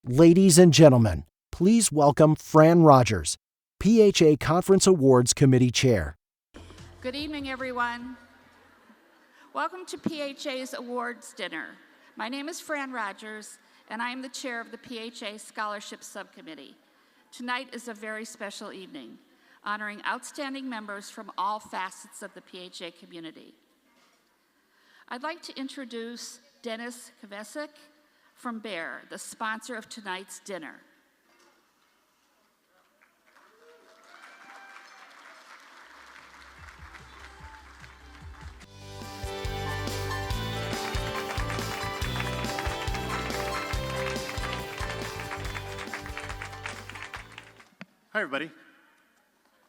Ladies and gentlemen, please welcome Fran Rogers, PHA Conference Awards Committee Chair. Good evening, everyone. Welcome to PHA's Awards Dinner. My name is Fran Rogers, and I am the chair of the PHA Scholarship Subcommittee. Tonight is a very special evening, honoring outstanding members from all facets of the PHA community. I'd like to introduce Dennis Kvesic from Bayer, the sponsor of tonight's dinner. Hi, everybody.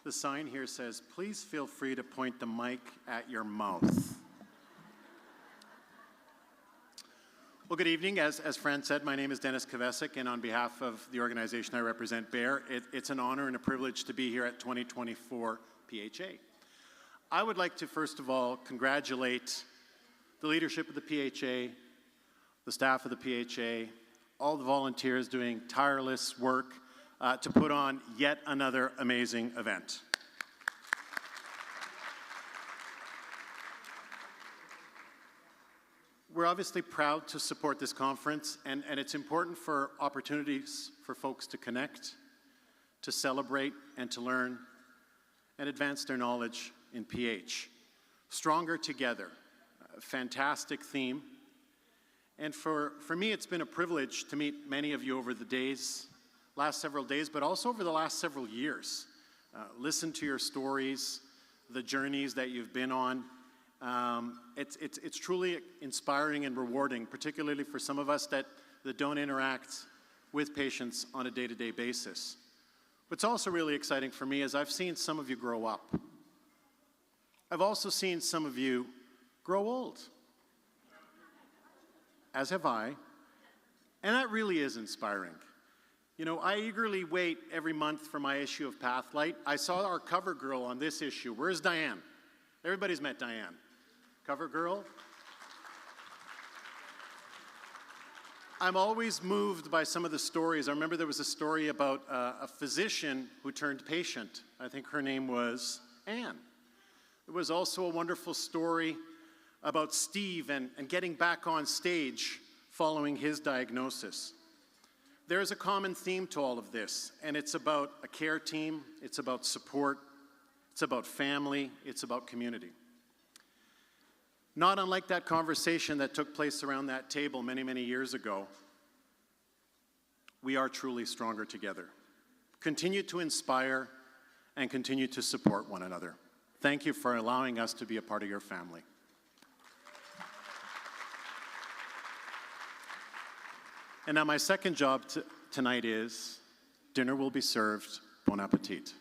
The sign here says, please feel free to point the mic at your mouth. Well, good evening. As Fran said, my name is Dennis Kvesic, and on behalf of the organization I represent, Bayer, it's an honor and a privilege to be here at 2024 PHA. I would like to, first of all, congratulate the leadership of the PHA, the staff of the PHA, all the volunteers doing tireless work to put on yet another amazing event. We're obviously proud to support this conference, and it's important for opportunities for folks to connect, to celebrate, and to learn, and advance their knowledge in PH. Stronger Together, a fantastic theme. And for me, it's been a privilege to meet many of you over the last several days, but also over the last several years. Listen to your stories, the journeys that you've been on. It's truly inspiring and rewarding, particularly for some of us that don't interact with patients on a day-to-day basis. What's also really exciting for me is I've seen some of you grow up. I've also seen some of you grow old, as have I, and that really is inspiring. You know, I eagerly wait every month for my issue of Pathlight. I saw our cover girl on this issue. Where's Diane? Everybody's met Diane. Cover girl. I'm always moved by some of the stories. I remember there was a story about a physician who turned patient. I think her name was Anne. There was also a wonderful story about Steve and getting back on stage following his diagnosis. There's a common theme to all of this, and it's about a care team, it's about support, it's about family, it's about community. Not unlike that conversation that took place around that table many, many years ago, we are truly stronger together. Continue to inspire and continue to support one another. Thank you for allowing us to be a part of your family. And now my second job tonight is dinner will be served. Bon appetit.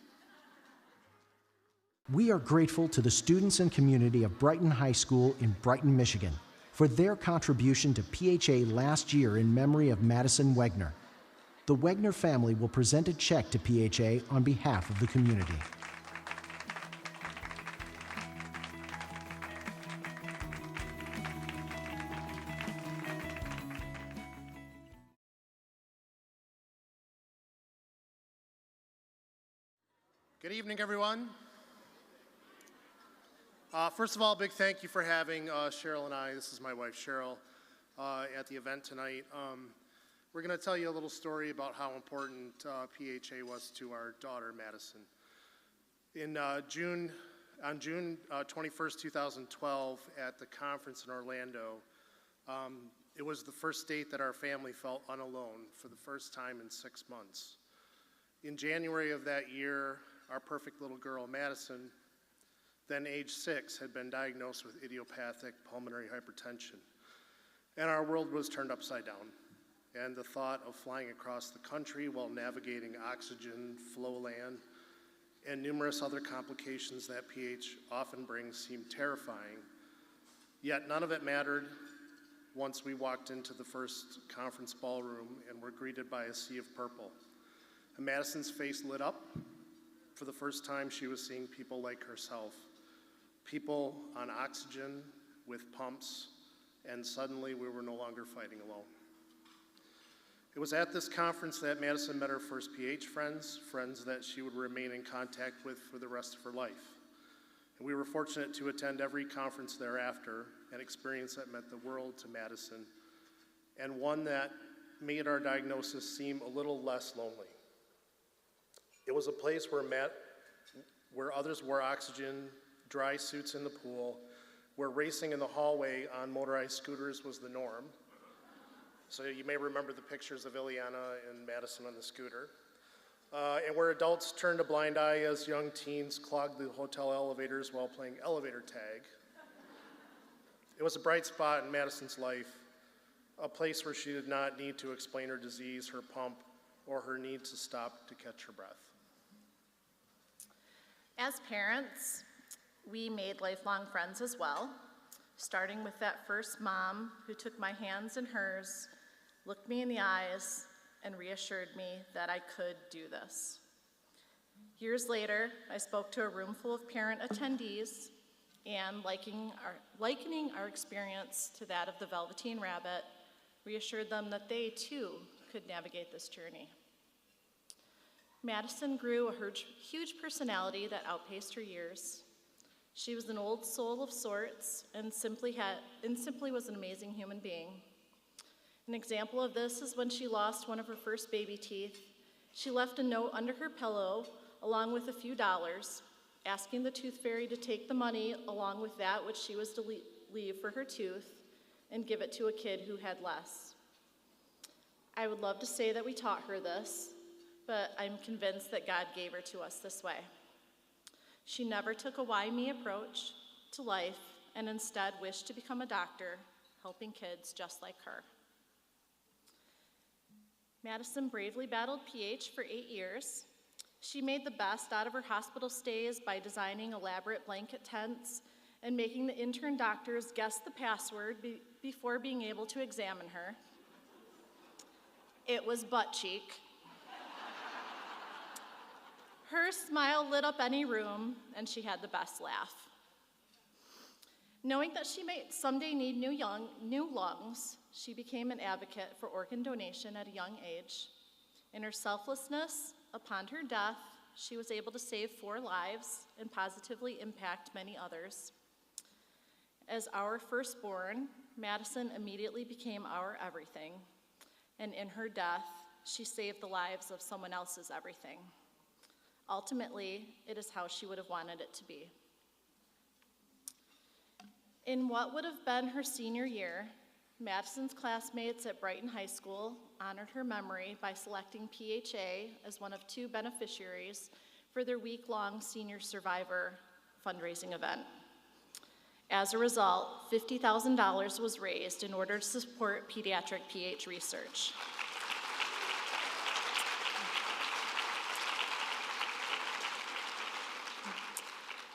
We are grateful to the students and community of Brighton High School in Brighton, Michigan, for their contribution to PHA last year in memory of Madison Wegner. The Wegner family will present a check to PHA on behalf of the community. Good evening, everyone. First of all, a big thank you for having Cheryl and I, this is my wife Cheryl, at the event tonight. We're going to tell you a little story about how important PHA was to our daughter, Madison. On June 21st, 2012, at the conference in Orlando, it was the first date that our family felt unalone for the first time in 6 months. In January of that year, our perfect little girl, Madison, then age 6, had been diagnosed with idiopathic pulmonary hypertension. And our world was turned upside down. And the thought of flying across the country while navigating oxygen, flow land, and numerous other complications that PH often brings seemed terrifying. Yet none of it mattered once we walked into the first conference ballroom and were greeted by a sea of purple. And Madison's face lit up. For the first time, she was seeing people like herself. People on oxygen with pumps, and suddenly we were no longer fighting alone. It was at this conference that Madison met her first PH friends, friends that she would remain in contact with for the rest of her life. And we were fortunate to attend every conference thereafter, an experience that meant the world to Madison, and one that made our diagnosis seem a little less lonely. It was a place where others wore oxygen, dry suits in the pool, where racing in the hallway on motorized scooters was the norm. So you may remember the pictures of Ileana and Madison on the scooter. And where adults turned a blind eye as young teens clogged the hotel elevators while playing elevator tag. It was a bright spot in Madison's life, a place where she did not need to explain her disease, her pump, or her need to stop to catch her breath. As parents, we made lifelong friends as well, starting with that first mom who took my hands in hers, looked me in the eyes, and reassured me that I could do this. Years later, I spoke to a room full of parent attendees, and likening our experience to that of the Velveteen Rabbit, reassured them that they too could navigate this journey. Madison grew a huge personality that outpaced her years. She was an old soul of sorts and simply was an amazing human being. An example of this is when she lost one of her first baby teeth. She left a note under her pillow along with a few dollars, asking the tooth fairy to take the money along with that which she was to leave for her tooth and give it to a kid who had less. I would love to say that we taught her this, but I'm convinced that God gave her to us this way. She never took a why me approach to life and instead wished to become a doctor, helping kids just like her. Madison bravely battled PH for 8 years. She made the best out of her hospital stays by designing elaborate blanket tents and making the intern doctors guess the password before being able to examine her. It was butt cheek. Her smile lit up any room, and she had the best laugh. Knowing that she might someday need new lungs, she became an advocate for organ donation at a young age. In her selflessness, upon her death, she was able to save 4 lives and positively impact many others. As our firstborn, Madison immediately became our everything, and in her death, she saved the lives of someone else's everything. Ultimately, it is how she would have wanted it to be. In what would have been her senior year, Madison's classmates at Brighton High School honored her memory by selecting PHA as one of 2 beneficiaries for their week-long senior survivor fundraising event. As a result, $50,000 was raised in order to support pediatric PH research.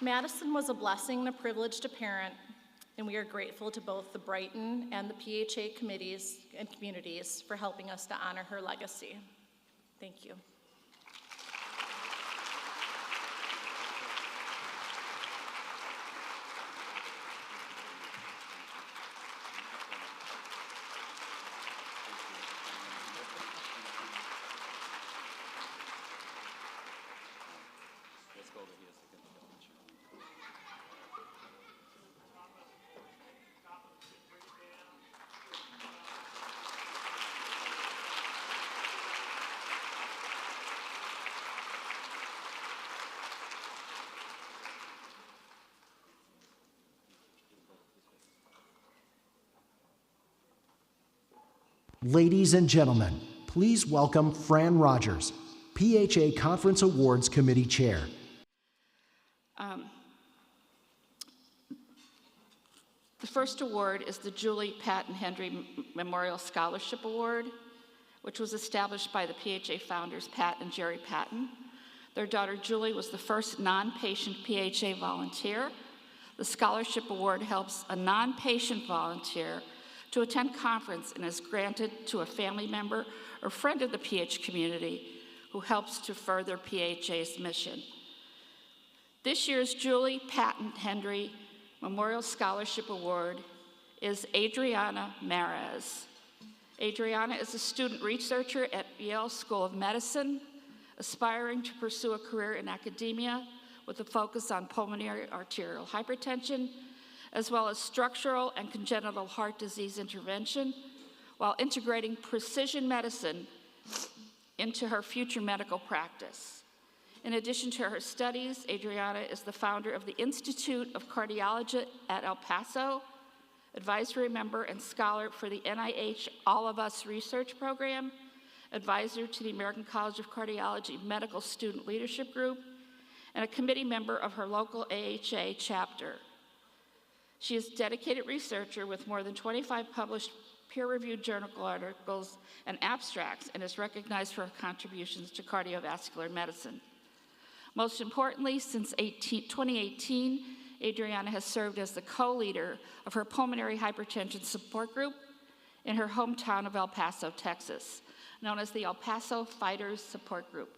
Madison was a blessing and a privilege to parent, and we are grateful to both the Brighton and the PHA committees and communities for helping us to honor her legacy. Thank you. Ladies and gentlemen, please welcome Fran Rogers, PHA Conference Awards Committee Chair. The first award is the Julie, Pat, and Hendry Memorial Scholarship Award, which was established by the PHA founders, Pat and Jerry Paton. Their daughter, Julie, was the first non-patient PHA volunteer. The scholarship award helps a non-patient volunteer to attend conference and is granted to a family member or friend of the PH community who helps to further PHA's mission. This year's Julie, Pat, and Hendry Memorial Scholarship Award is Adriana Mares. Adriana is a student researcher at Yale School of Medicine, aspiring to pursue a career in academia with a focus on pulmonary arterial hypertension, as well as structural and congenital heart disease intervention, while integrating precision medicine into her future medical practice. In addition to her studies, Adriana is the founder of the Institute of Cardiology at El Paso, advisory member and scholar for the NIH All of Us Research Program, advisor to the American College of Cardiology Medical Student Leadership Group, and a committee member of her local AHA chapter. She is a dedicated researcher with more than 25 published peer-reviewed journal articles and abstracts, and is recognized for her contributions to cardiovascular medicine. Most importantly, since 2018, Adriana has served as the co-leader of her pulmonary hypertension support group in her hometown of El Paso, Texas, known as the El Paso Fighters Support Group.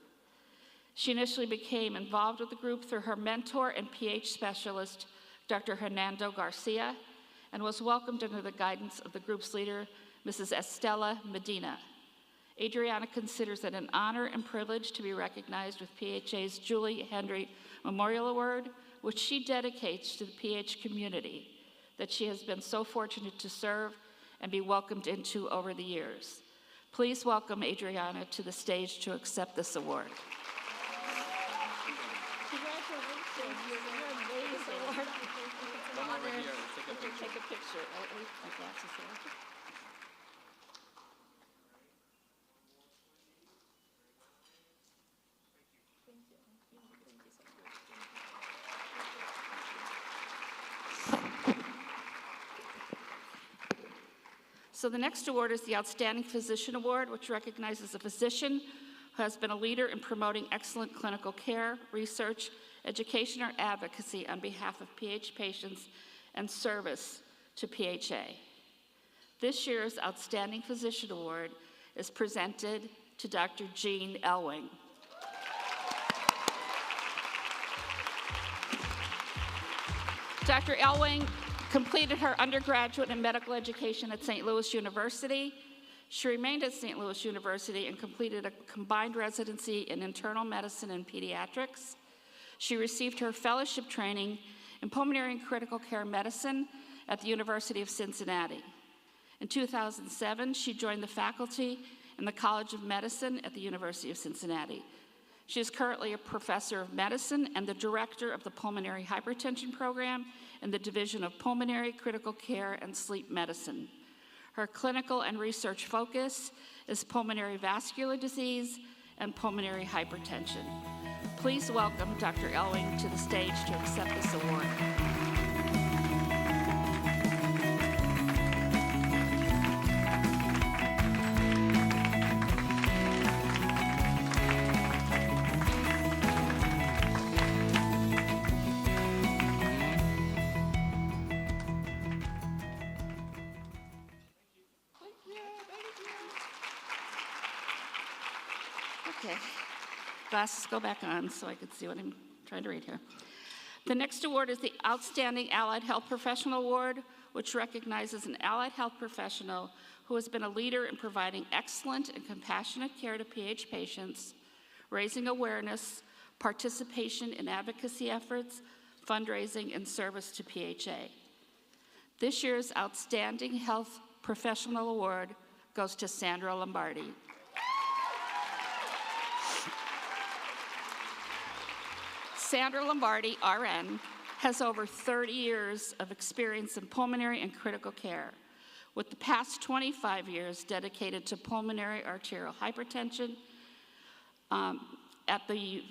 She initially became involved with the group through her mentor and PH specialist, Dr. Hernando Garcia, and was welcomed under the guidance of the group's leader, Mrs. Estela Medina. Adriana considers it an honor and privilege to be recognized with PHA's Julie Hendry Memorial Award, which she dedicates to the PH community that she has been so fortunate to serve and be welcomed into over the years. Please welcome Adriana to the stage to accept this award. Congratulations, you're amazing. Come over here, take a picture. Take a picture. My glasses here. So the next award is the Outstanding Physician Award, which recognizes a physician who has been a leader in promoting excellent clinical care, research, education, or advocacy on behalf of PH patients and service to PHA. This year's Outstanding Physician Award is presented to Dr. Jean Elwing. Dr. Elwing completed her undergraduate and medical education at St. Louis University. She remained at St. Louis University and completed a combined residency in internal medicine and pediatrics. She received her fellowship training in pulmonary and critical care medicine at the University of Cincinnati. In 2007, she joined the faculty in the College of Medicine at the University of Cincinnati. She is currently a professor of medicine and the director of the Pulmonary Hypertension Program in the Division of Pulmonary, Critical Care, and Sleep Medicine. Her clinical and research focus is pulmonary vascular disease and pulmonary hypertension. Please welcome Dr. Elwing to the stage to accept this award. Okay, glasses go back on so I can see what I'm trying to read here. The next award is the Outstanding Allied Health Professional Award, which recognizes an allied health professional who has been a leader in providing excellent and compassionate care to PH patients, raising awareness, participation in advocacy efforts, fundraising, and service to PHA. This year's Outstanding Health Professional Award goes to Sandra Lombardi. Sandra Lombardi, RN, has over 30 years of experience in pulmonary and critical care, with the past 25 years dedicated to pulmonary arterial hypertension at the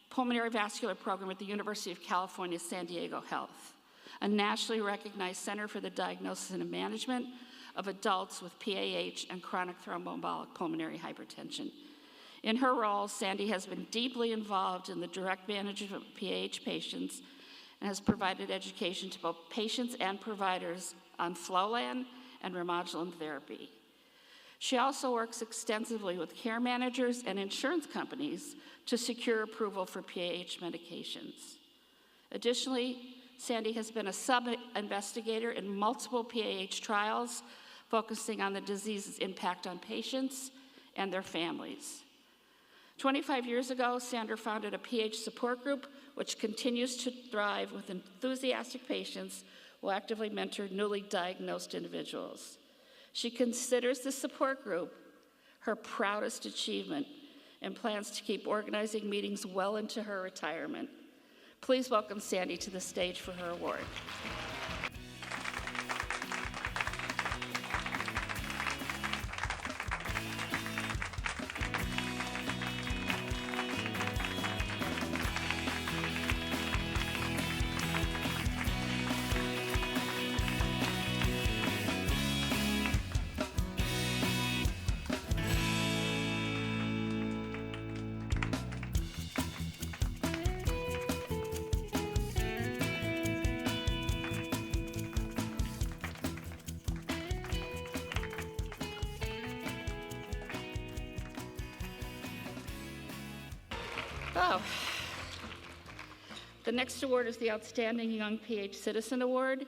Pulmonary Vascular Program at the University of California, San Diego Health, a nationally recognized center for the diagnosis and management of adults with PAH and chronic thromboembolic pulmonary hypertension. In her role, Sandy has been deeply involved in the direct management of PAH patients and has provided education to both patients and providers on Flolan and Remodulin therapy. She also works extensively with care managers and insurance companies to secure approval for PAH medications. Additionally, Sandy has been a sub-investigator in multiple PAH trials, focusing on the disease's impact on patients and their families. 25 years ago, Sandra founded a PH support group, which continues to thrive with enthusiastic patients who actively mentor newly diagnosed individuals. She considers the support group her proudest achievement and plans to keep organizing meetings well into her retirement. Please welcome Sandy to the stage for her award. Oh. The next award is the Outstanding Young PH Citizen Award,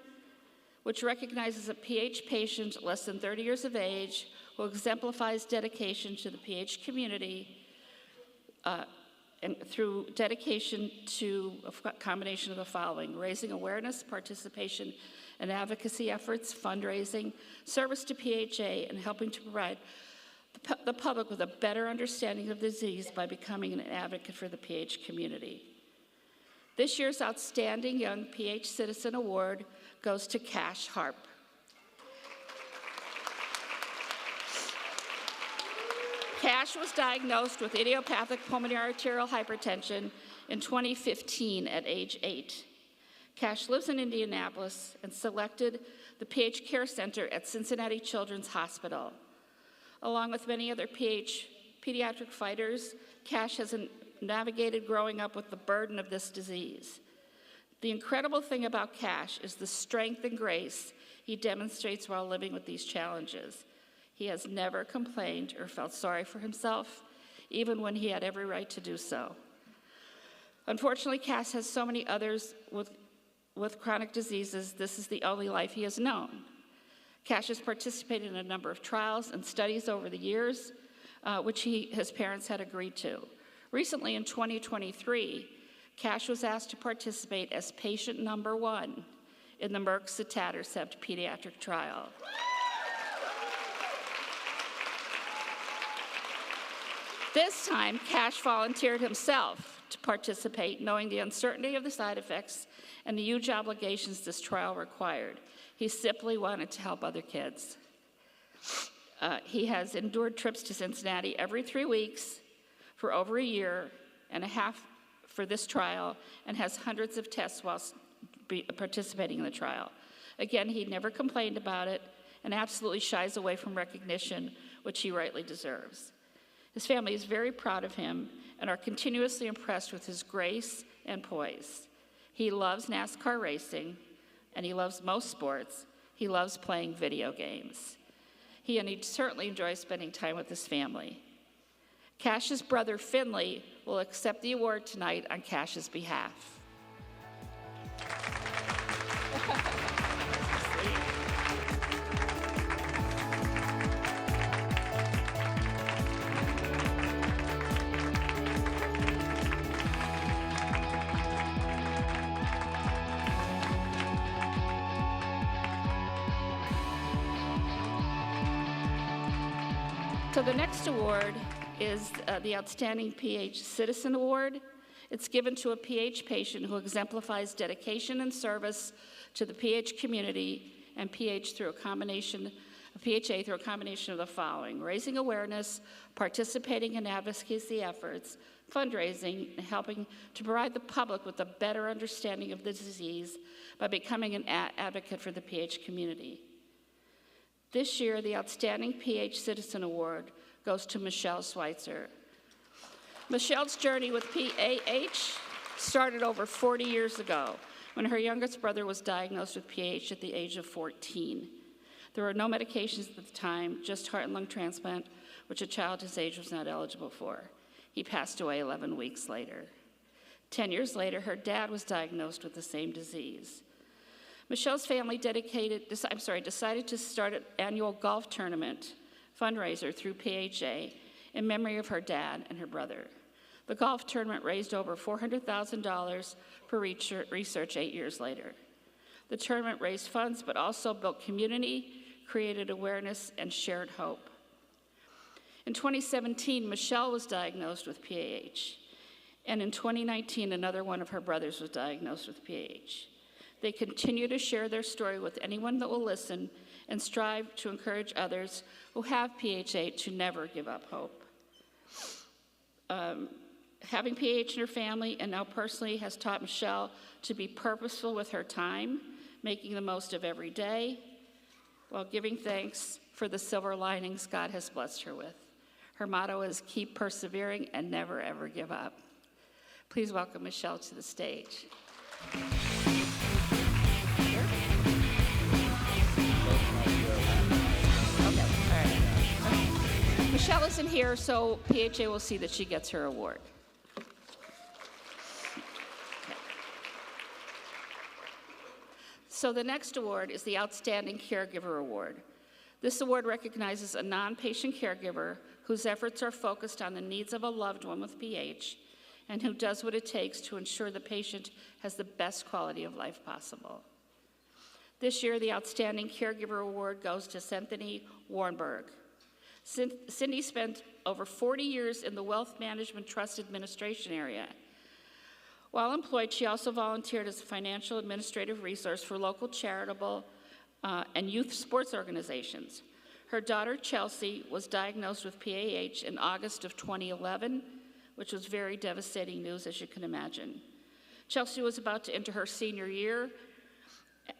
which recognizes a PH patient less than 30 years of age who exemplifies dedication to the PH community and through dedication to a combination of the following: raising awareness, participation in advocacy efforts, fundraising, service to PHA, and helping to provide the public with a better understanding of the disease by becoming an advocate for the PH community. This year's Outstanding Young PH Citizen Award goes to Harpp. Cash was diagnosed with idiopathic pulmonary arterial hypertension in 2015 at age 8. Cash lives in Indianapolis and selected the PH Care Center at Cincinnati Children's Hospital. Along with many other PH pediatric fighters, Cash has navigated growing up with the burden of this disease. The incredible thing about Cash is the strength and grace he demonstrates while living with these challenges. He has never complained or felt sorry for himself, even when he had every right to do so. Unfortunately, Cash has so many others with chronic diseases. This is the only life he has known. Cash has participated in a number of trials and studies over the years, which his parents had agreed to. Recently, in 2023, Cash was asked to participate as patient number 1 in the Merck sotatercept pediatric trial. This time, Cash volunteered himself to participate, knowing the uncertainty of the side effects and the huge obligations this trial required. He simply wanted to help other kids. He has endured trips to Cincinnati every 3 weeks for over a year and a half for this trial, and has hundreds of tests while participating in the trial. Again, he never complained about it and absolutely shies away from recognition, which he rightly deserves. His family is very proud of him and are continuously impressed with his grace and poise. He loves NASCAR racing, and he loves most sports. He loves playing video games. He certainly enjoys spending time with his family. Cash's brother, Finley, will accept the award tonight on Cash's behalf. So the next award is the Outstanding PH Citizen Award. It's given to a PH patient who exemplifies dedication and service to the PH community and PHA through a combination of the following: raising awareness, participating in advocacy efforts, fundraising, and helping to provide the public with a better understanding of the disease by becoming an advocate for the PH community. This year, the Outstanding PH Citizen Award goes to Michelle Sweitzer. Michelle's journey with PAH started over 40 years ago when her youngest brother was diagnosed with PAH at the age of 14. There were no medications at the time, just heart and lung transplant, which a child his age was not eligible for. He passed away 11 weeks later. 10 years later, her dad was diagnosed with the same disease. Michelle's family decided to start an annual golf tournament fundraiser through PHA in memory of her dad and her brother. The golf tournament raised over $400,000 for research 8 years later. The tournament raised funds, but also built community, created awareness, and shared hope. In 2017, Michelle was diagnosed with PAH, and in 2019, another one of her brothers was diagnosed with PAH. They continue to share their story with anyone that will listen and strive to encourage others who have PHA to never give up hope. Having PAH in her family and now personally has taught Michelle to be purposeful with her time, making the most of every day, while giving thanks for the silver linings God has blessed her with. Her motto is keep persevering and never ever give up. Please welcome Michelle to the stage. Michelle isn't here, so PHA will see that she gets her award. Okay. So the next award is the Outstanding Caregiver Award. This award recognizes a non-patient caregiver whose efforts are focused on the needs of a loved one with PH and who does what it takes to ensure the patient has the best quality of life possible. This year, the Outstanding Caregiver Award goes to Cynthony Warnberg. Cindy spent over 40 years in the Wealth Management Trust Administration area. While employed, she also volunteered as a financial administrative resource for local charitable and youth sports organizations. Her daughter, Chelsea, was diagnosed with PAH in August of 2011, which was very devastating news, as you can imagine. Chelsea was about to enter her senior year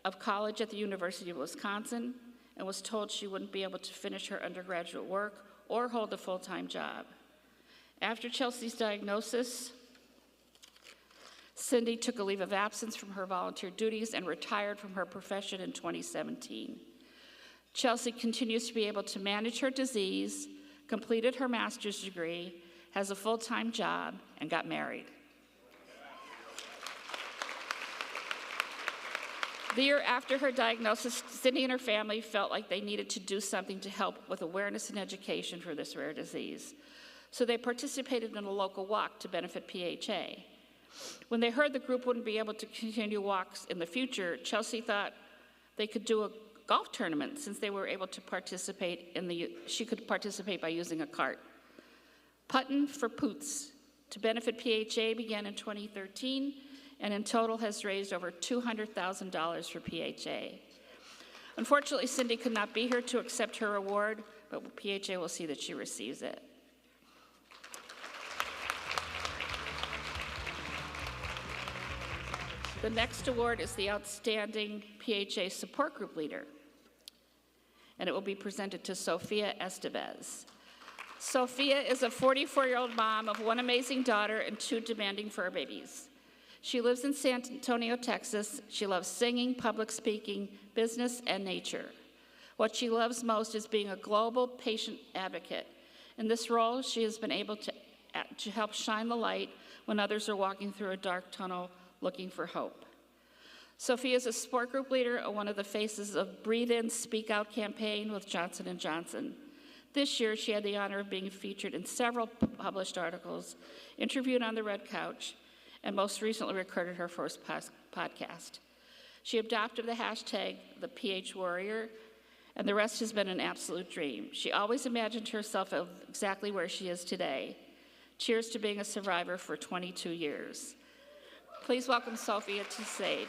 of college at the University of Wisconsin and was told she wouldn't be able to finish her undergraduate work or hold a full-time job. After Chelsea's diagnosis, Cindy took a leave of absence from her volunteer duties and retired from her profession in 2017. Chelsea continues to be able to manage her disease, completed her master's degree, has a full-time job, and got married. The year after her diagnosis, Cindy and her family felt like they needed to do something to help with awareness and education for this rare disease. So they participated in a local walk to benefit PHA. When they heard the group wouldn't be able to continue walks in the future, Chelsea thought they could do a golf tournament since they were able to participate she could participate by using a cart. Paton for Poots to benefit PHA began in 2013 and in total has raised over $200,000 for PHA. Unfortunately, Cindy could not be here to accept her award, but PHA will see that she receives it. The next award is the Outstanding PHA Support Group Leader, and it will be presented to Sophia Estevez. Sophia is a 44-year-old mom of one amazing daughter and two demanding fur babies. She lives in San Antonio, Texas. She loves singing, public speaking, business, and nature. What she loves most is being a global patient advocate. In this role, she has been able to help shine the light when others are walking through a dark tunnel looking for hope. Sophia is a support group leader, one of the faces of Breathe In, Speak Out campaign with Johnson & Johnson. This year, she had the honor of being featured in several published articles, interviewed on the Red Couch, and most recently recorded her first podcast. She adopted the hashtag, the PH Warrior, and the rest has been an absolute dream. She always imagined herself of exactly where she is today. Cheers to being a survivor for 22 years. Please welcome Sophia to stage.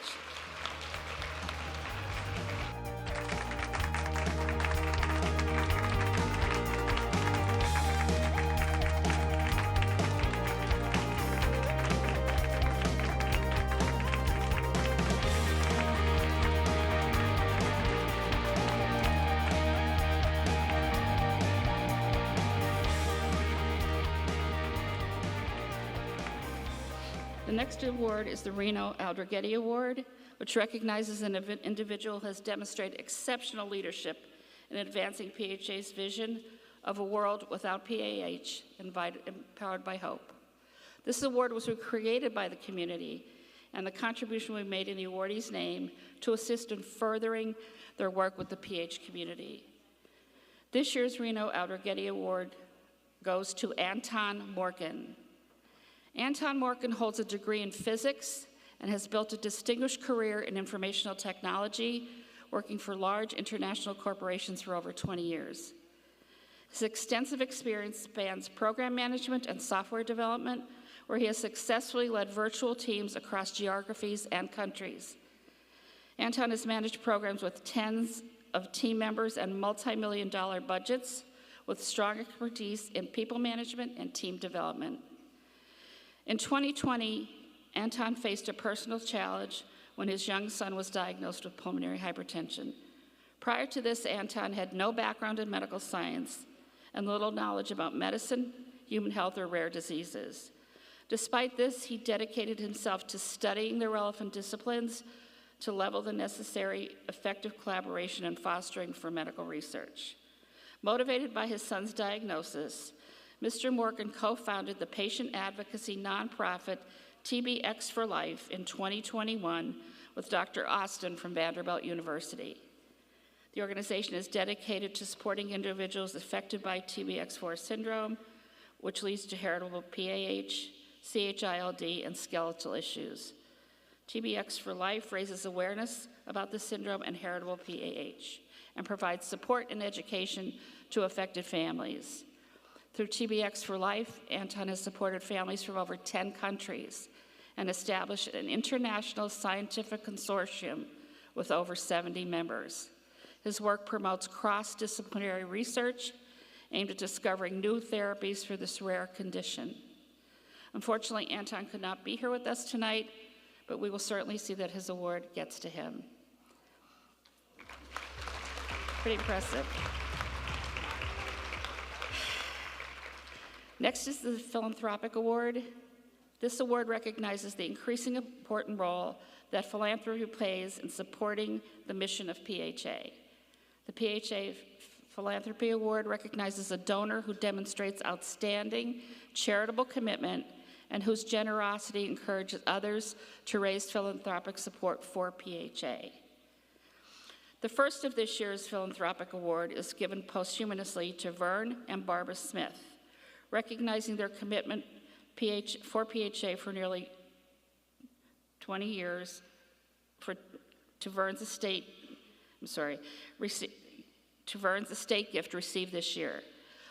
The next award is the Rino Aldrighetti Award, which recognizes an individual who has demonstrated exceptional leadership in advancing PHA's vision of a world without PAH, empowered by hope. This award was created by the community and the contribution we made in the awardees' name to assist in furthering their work with the PH community. This year's Rino Aldrighetti Award goes to Anton Morkin. Anton Morkin holds a degree in physics and has built a distinguished career in informational technology, working for large international corporations for over 20 years. His extensive experience spans program management and software development, where he has successfully led virtual teams across geographies and countries. Anton has managed programs with tens of team members and multi-million-dollar budgets with strong expertise in people management and team development. In 2020, Anton faced a personal challenge when his young son was diagnosed with pulmonary hypertension. Prior to this, Anton had no background in medical science and little knowledge about medicine, human health, or rare diseases. Despite this, he dedicated himself to studying the relevant disciplines to level the necessary effective collaboration and fostering for medical research. Motivated by his son's diagnosis, Mr. Morkin co-founded the patient advocacy nonprofit TBX for Life in 2021 with Dr. Austin from Vanderbilt University. The organization is dedicated to supporting individuals affected by TBX4 syndrome, which leads to heritable PAH, CHILD, and skeletal issues. TBX for Life raises awareness about the syndrome and heritable PAH and provides support and education to affected families. Through TBX for Life, Anton has supported families from over 10 countries and established an international scientific consortium with over 70 members. His work promotes cross-disciplinary research aimed at discovering new therapies for this rare condition. Unfortunately, Anton could not be here with us tonight, but we will certainly see that his award gets to him. Pretty impressive. Next is the Philanthropic Award. This award recognizes the increasing important role that philanthropy plays in supporting the mission of PHA. The PHA Philanthropy Award recognizes a donor who demonstrates outstanding charitable commitment and whose generosity encourages others to raise philanthropic support for PHA. The first of this year's Philanthropic Award is given posthumously to Vern and Barbara Smith, recognizing their commitment for PHA for nearly 20 years to Vern's estate gift received this year.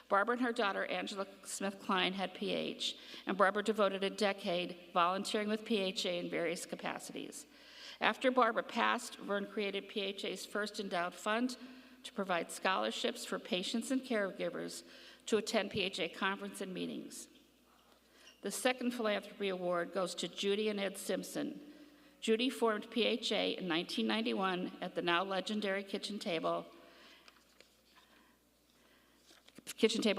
Barbara and her daughter, Angela Smith-Klein, had PH, and Barbara devoted a decade volunteering with PHA in various capacities. After Barbara passed, Vern created PHA's first endowed fund to provide scholarships for patients and caregivers to attend PHA conference and meetings. The second Philanthropy Award goes to Judy and Ed Simpson. Judy formed PHA in 1991 at the now legendary kitchen table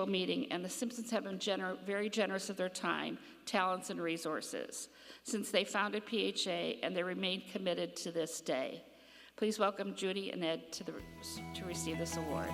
meeting, and the Simpsons have been very generous of their time, talents, and resources since they founded PHA, and they remain committed to this day. Please welcome Judy and Ed to receive this award.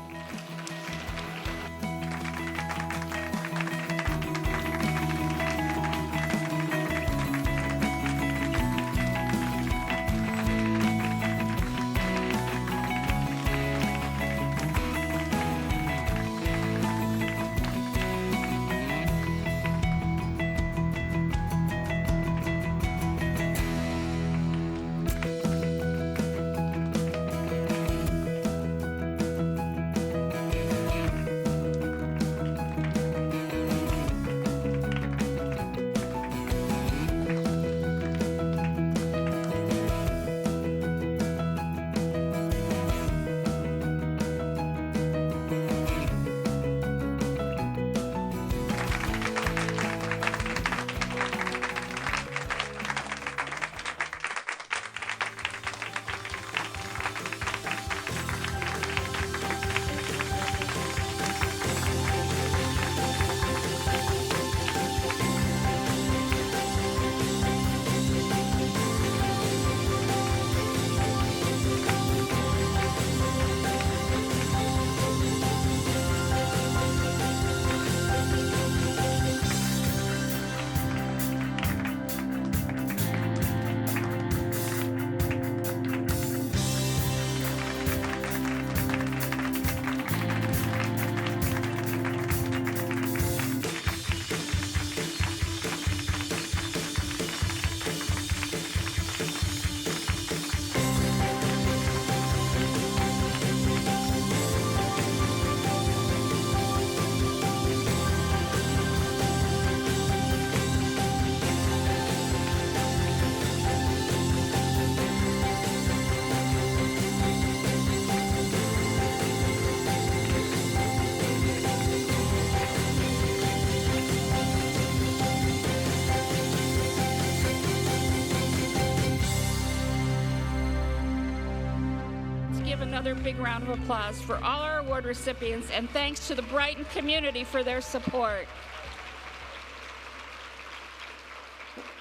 give another big round of applause for all our award recipients, and thanks to the Brighton community for their support.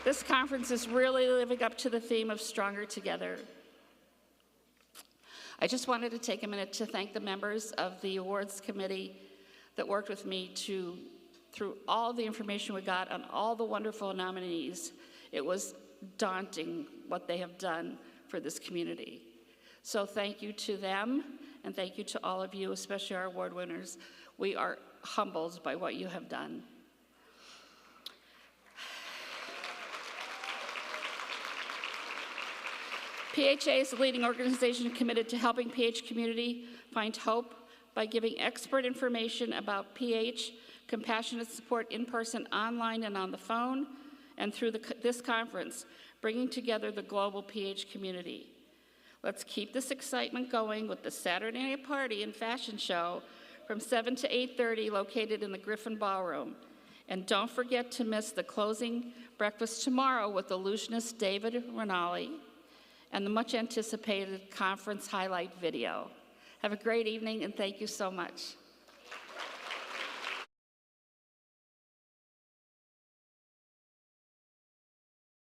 This conference is really living up to the theme of Stronger Together. I just wanted to take a minute to thank the members of the awards committee that worked with me through all the information we got on all the wonderful nominees. It was daunting what they have done for this community. So thank you to them, and thank you to all of you, especially our award winners. We are humbled by what you have done. PHA is a leading organization committed to helping PH community find hope by giving expert information about PH, compassionate support in person, online, and on the phone, and through this conference, bringing together the global PH community. Let's keep this excitement going with the Saturday night party and fashion show from 7 to 8:30, located in the Griffin Ballroom. And don't forget to miss the closing breakfast tomorrow with illusionist David Rinaldi and the much anticipated conference highlight video. Have a great evening, and thank you so much.